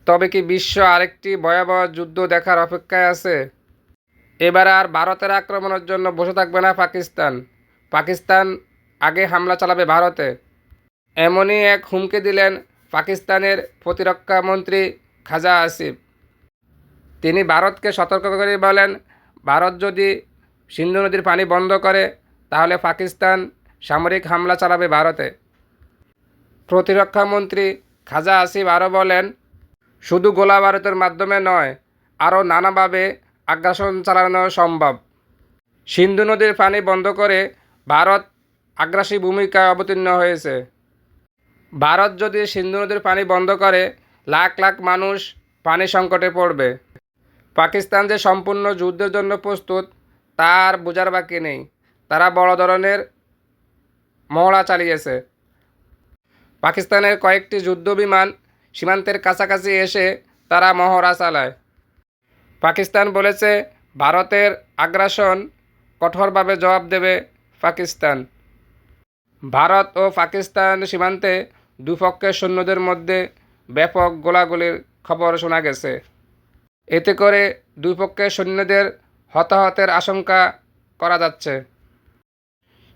তবে কি বিশ্ব আরেকটি ভয়াবহ যুদ্ধ দেখার অপেক্ষায় আছে? এবার আর ভারতের আক্রমণের জন্য বসে থাকবে না পাকিস্তান। পাকিস্তান আগে হামলা চালাবে ভারতে। এমনই এক হুমকি দিলেন পাকিস্তানের প্রতিরক্ষা মন্ত্রী খাজা আসিফ। তিনি ভারতকে সতর্ক করে বলেন, ভারত যদি সিন্ধু নদীর পানি বন্ধ করে তাহলে পাকিস্তান সামরিক হামলা চালাবে ভারতে। প্রতিরক্ষা মন্ত্রী খাজা আসিফ আরও বলেন, শুধু গোলাবারুদের মাধ্যমে নয়, আরও নানাভাবে আগ্রাসন চালানো সম্ভব। সিন্ধু নদীর পানি বন্ধ করে ভারত আগ্রাসী ভূমিকায় অবতীর্ণ হয়েছে। ভারত যদি সিন্ধু নদীর পানি বন্ধ করে, লাখ লাখ মানুষ পানি সংকটে পড়বে। পাকিস্তান যে সম্পূর্ণ যুদ্ধের জন্য প্রস্তুত তা আর বোঝার বাকি নেই। তারা বড় ধরনের মহড়া চালিয়েছে। পাকিস্তানের কয়েকটি যুদ্ধবিমান সীমান্তের কাছাকাছি এসে তারা মহড়া চালায়। পাকিস্তান বলেছে, ভারতের আগ্রাসন কঠোরভাবে জবাব দেবে পাকিস্তান। ভারত ও পাকিস্তান সীমান্তে দুপক্ষের সৈন্যদের মধ্যে ব্যাপক গোলাগুলির খবর শোনা গেছে। এতে করে দুই পক্ষের সৈন্যদের হতাহতের আশঙ্কা করা যাচ্ছে।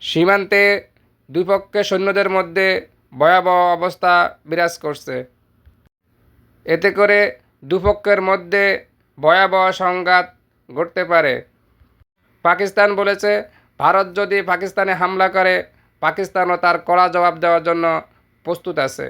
সীমান্তে দুই পক্ষের সৈন্যদের মধ্যে ভয়াবহ অবস্থা বিরাজ করছে। এতে করে দুপক্ষের মধ্যে ভয়াবহ সংঘাত ঘটতে পারে। পাকিস্তান বলেছে, ভারত যদি পাকিস্তানে হামলা করে, পাকিস্তানও তার কড়া জবাব দেওয়ার জন্য প্রস্তুত আছে।